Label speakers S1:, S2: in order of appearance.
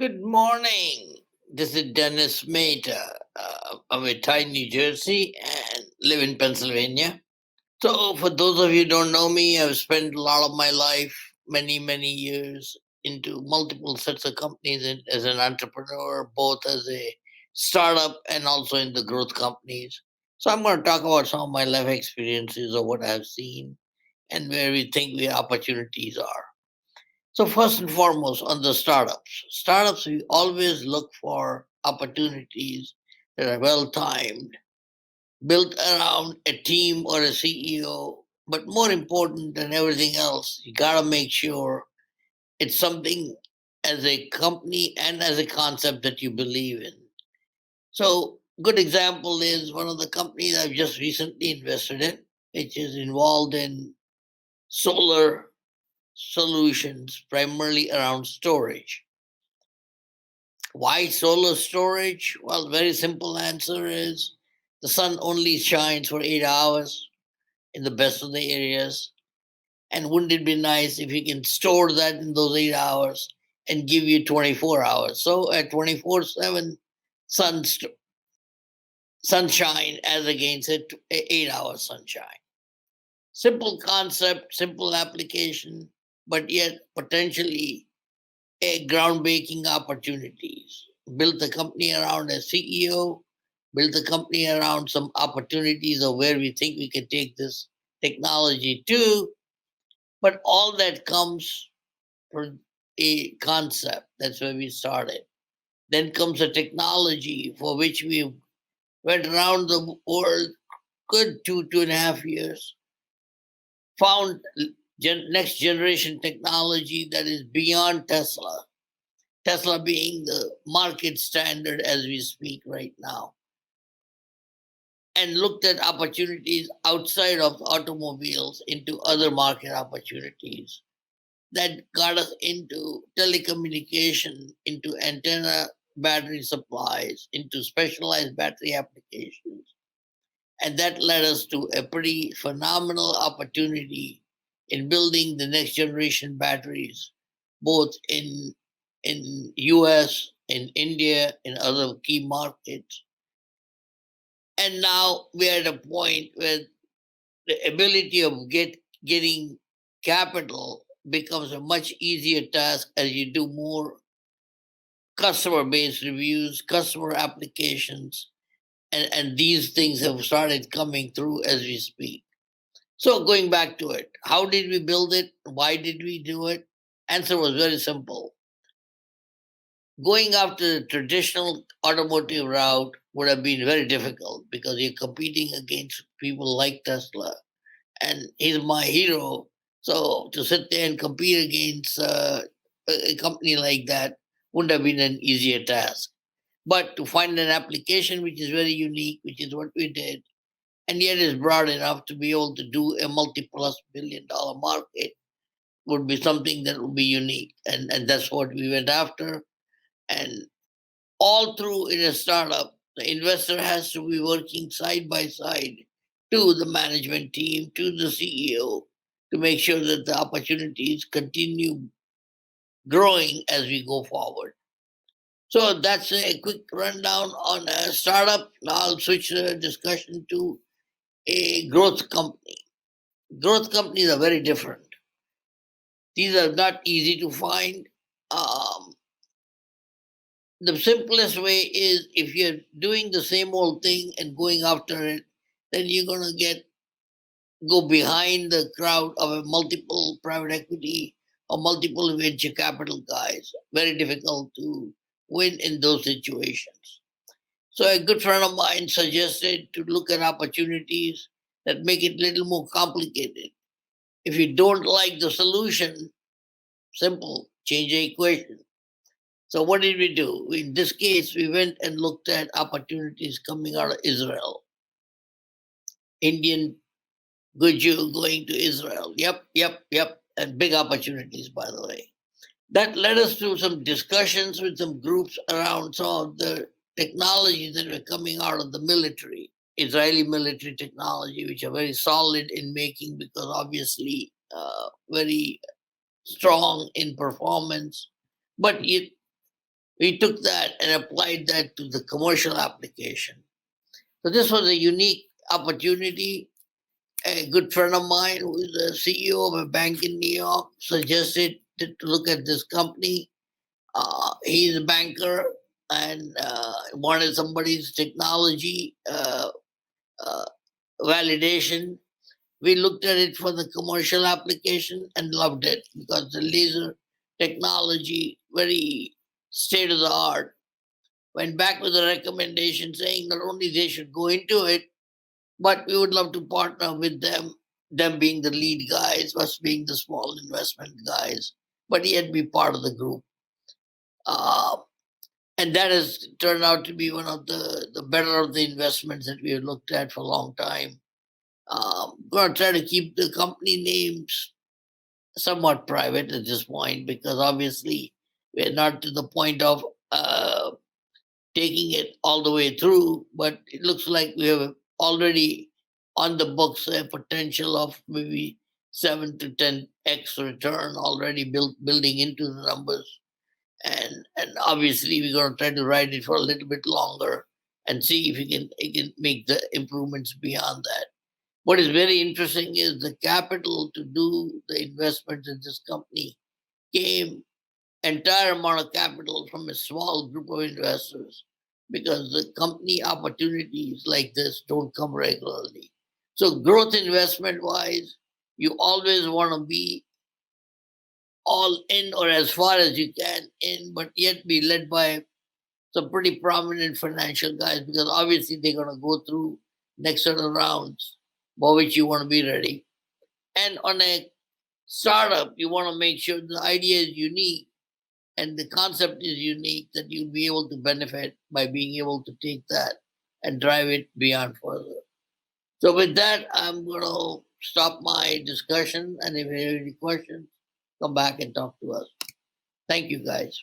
S1: Good morning. This is Dennis Mehta. I'm in TiE, New Jersey, and live in Pennsylvania. So, for those of you who don't know me, I've spent a lot of my life, many years, into multiple sets of companies as an entrepreneur, both as a startup and also in the growth companies. So, I'm going to talk about some of my life experiences of what I've seen and where we think the opportunities are. So first and foremost, on the startups, we always look for opportunities that are well timed, built around a team or a CEO. But more important than everything else, you gotta make sure it's something as a company and as a concept that you believe in. So, good example is one of the companies I've just recently invested in, which is involved in solar solutions, primarily around storage. Why solar storage? Well, very simple answer is the sun only shines for 8 hours in the best of the areas. And wouldn't it be nice if you can store that in those 8 hours and give you 24 hours? So at 24/7 sun sunshine as against 8 hour sunshine. Simple concept, simple application, but yet potentially a groundbreaking opportunities. Built the company around a CEO, built the company around some opportunities of where we think we can take this technology to, but all that comes from a concept. That's where we started. Then comes a technology for which we went around the world good 2.5 years, found next generation technology that is beyond Tesla. Tesla being the market standard as we speak right now, and looked at opportunities outside of automobiles into other market opportunities that got us into telecommunication, into antenna battery supplies, into specialized battery applications. And that led us to a pretty phenomenal opportunity in building the next generation batteries, both in US, in India, in other key markets. And now we're at a point where the ability of getting capital becomes a much easier task as you do more customer based reviews, customer applications, and these things have started coming through as we speak. So going back to it, how did we build it? Why did we do it? Answer was very simple. Going after the traditional automotive route would have been very difficult because you're competing against people like Tesla, and he's my hero. So to sit there and compete against a company like that wouldn't have been an easier task. But to find an application which is very unique, which is what we did, and yet is broad enough to be able to do a multi-plus billion-dollar market would be something that would be unique, and that's what we went after. And all through in a startup, the investor has to be working side by side to the management team, to the CEO, to make sure that the opportunities continue growing as we go forward. So that's a quick rundown on a startup. Now I'll switch the discussion to a growth company. Growth companies are very different. These are not easy to find. Um, the simplest way is if you're doing the same old thing and going after it, then you're going to go behind the crowd of a multiple private equity or multiple venture capital guys. Very difficult to win in those situations. So a good friend of mine suggested to look at opportunities that make it a little more complicated. If you don't like the solution, simple, change the equation. So what did we do? In this case, we went and looked at opportunities coming out of Israel. Indian good Jew going to Israel. Yep. And big opportunities, by the way. That led us to some discussions with some groups around some of the technologies that were coming out of the military, Israeli military technology, which are very solid in making because obviously very strong in performance, but We took that and applied that to the commercial application. So this was a unique opportunity. A good friend of mine, who is the CEO of a bank in New York, suggested to look at this company. He's a banker and wanted somebody's technology uh, validation. We looked at it for the commercial application and loved it because the laser technology, very state of the art. Went back with a recommendation saying not only they should go into it, but we would love to partner with them being the lead guys, us being the small investment guys, but yet be part of the group. Uh, and that has turned out to be one of the better of the investments that we have looked at for a long time. Going to try to keep the company names somewhat private at this point because obviously we're not to the point of taking it all the way through, but it looks like we have already on the books a potential of maybe 7 to 10x return already building into the numbers. And obviously we're going to try to ride it for a little bit longer and see if we can make the improvements beyond that. What is very interesting is the capital to do the investments in this company came entire amount of capital from a small group of investors because the company opportunities like this don't come regularly. So growth investment wise, you always want to be all in or as far as you can in, but yet be led by some pretty prominent financial guys because obviously they're going to go through next set of rounds for which you want to be ready. And on a startup, you want to make sure the idea is unique and the concept is unique that you'll be able to benefit by being able to take that and drive it beyond further. So with that, I'm going to stop my discussion, and if you have any questions, come back and talk to us. Thank you, guys.